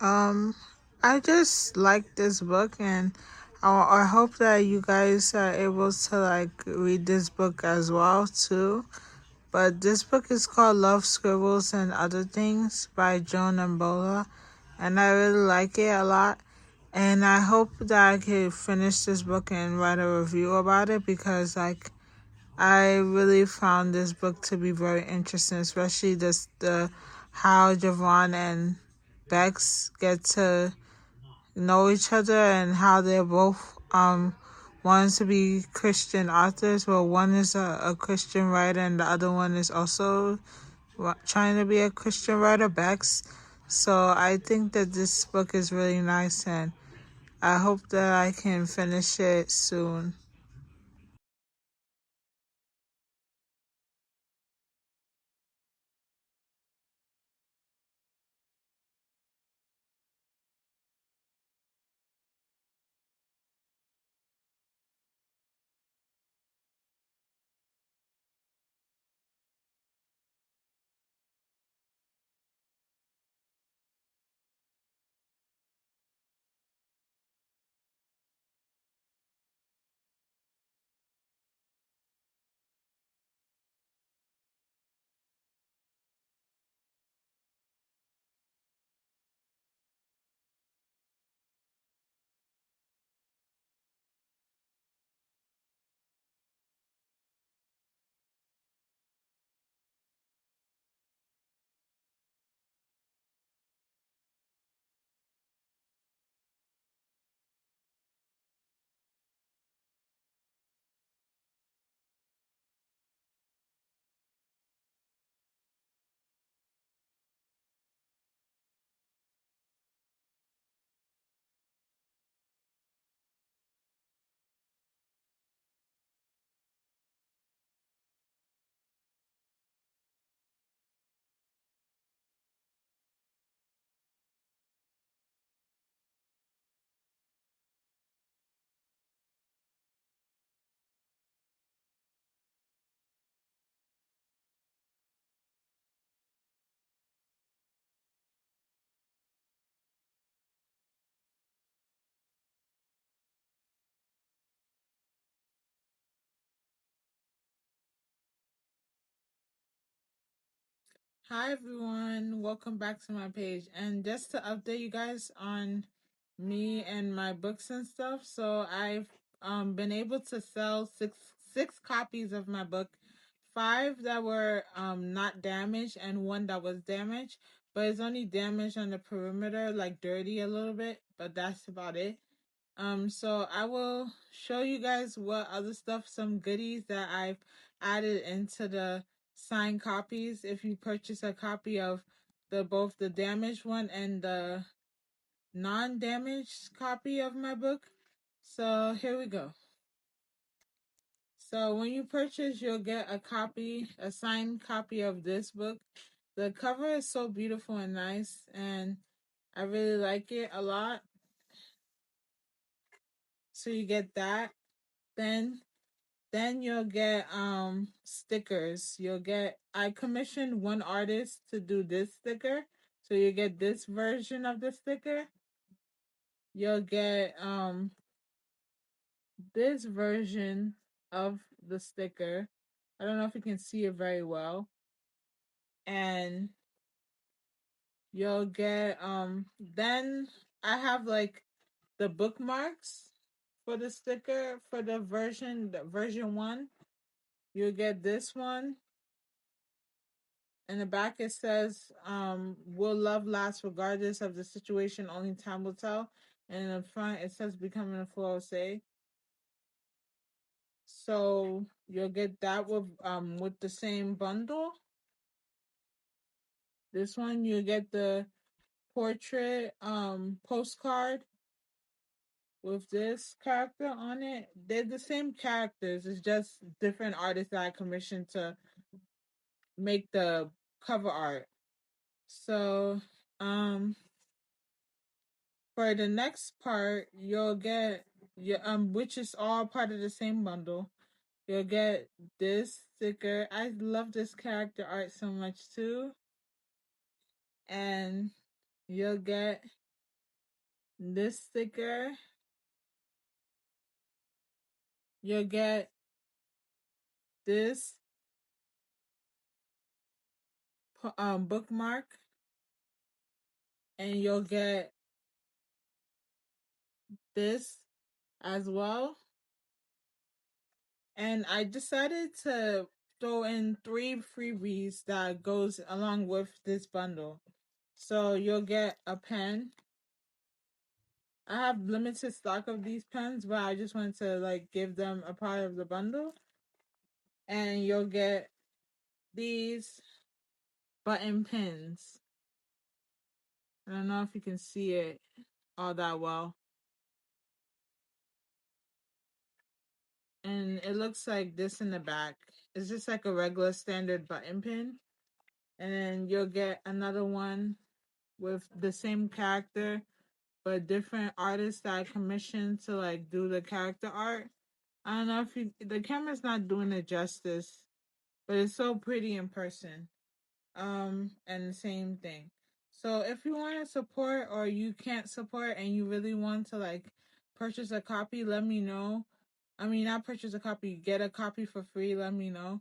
Um, I just like this book, and I hope that you guys are able to read this book as well too. But this book is called Love Scribbles and Other Things by Joan Ambola, and I really like it a lot. And I hope that I can finish this book and write a review about it because I really found this book to be very interesting, especially the how Javon and Bex get to know each other and how they're both wants to be Christian authors. Well, one is a Christian writer and the other one is also trying to be a Christian writer, Bex. So I think that this book is really nice and I hope that I can finish it soon. Hi everyone, welcome back to my page. And just to update you guys on me and my books and stuff, so I've been able to sell six copies of my book, five that were not damaged and one that was damaged, but it's only damaged on the perimeter, like dirty a little bit, but that's about it. So I will show you guys what other stuff, some goodies that I've added into the signed copies. If you purchase a copy of the both the damaged one and the non-damaged copy of my book. So here we go. So when you purchase, you'll get a signed copy of this book. The cover is so beautiful and nice, and I really like it a lot. So you get that. Then Then you'll get stickers. I commissioned one artist to do this sticker. So you get this version of the sticker. You'll get this version of the sticker. I don't know if you can see it very well. And you'll get then I have like the bookmarks for the sticker for the version 1. You'll get this one. In the back it says, will love last regardless of the situation, only time will tell. And in the front it says becoming a full Osei. So you'll get that with the same bundle. This one you get the portrait postcard with this character on it. They're the same characters, it's just different artists that I commissioned to make the cover art. So for the next part, you'll get which is all part of the same bundle. You'll get this sticker. I love this character art so much too. And you'll get this sticker, you'll get this bookmark, and you'll get this as well. And I decided to throw in 3 freebies that goes along with this bundle. So you'll get a pen. I have limited stock of these pens, but I just wanted to like give them a part of the bundle. And you'll get these button pins. I don't know if you can see it all that well. And it looks like this in the back. It's just like a regular standard button pin. And then you'll get another one with the same character, but different artists that I commissioned to like do the character art. I don't know if the camera's not doing it justice, but it's so pretty in person. And the same thing. So if you want to support or you can't support and you really want to like purchase a copy, let me know. I mean, not purchase a copy, get a copy for free, let me know.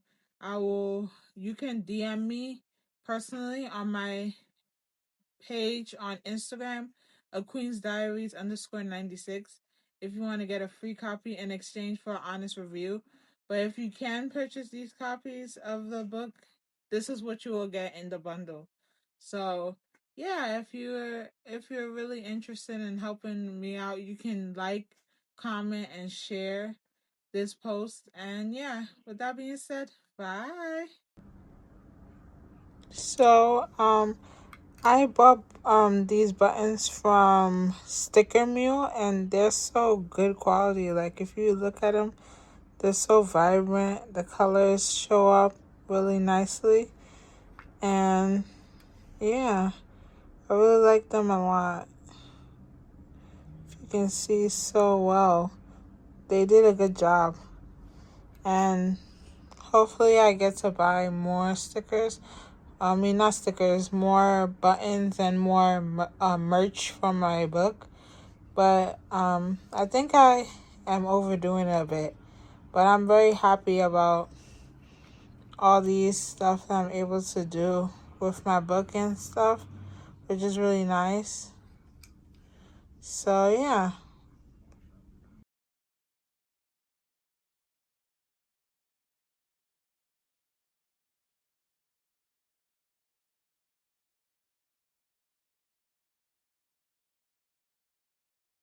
You can DM me personally on my page on Instagram, a Queen's Diaries _96, if you want to get a free copy in exchange for an honest review. But if you can purchase these copies of the book, this is what you will get in the bundle. So yeah, if you're really interested in helping me out, you can like, comment, and share this post. And yeah, with that being said, bye. So I bought these buttons from Sticker Mule, and they're so good quality. Like if you look at them, they're so vibrant. The colors show up really nicely, and yeah, I really like them a lot. If you can see so well, they did a good job, and hopefully I get to buy more stickers. I mean, not stickers, more buttons and more merch from my book. But I think I am overdoing it a bit. But I'm very happy about all these stuff that I'm able to do with my book and stuff, which is really nice. So yeah.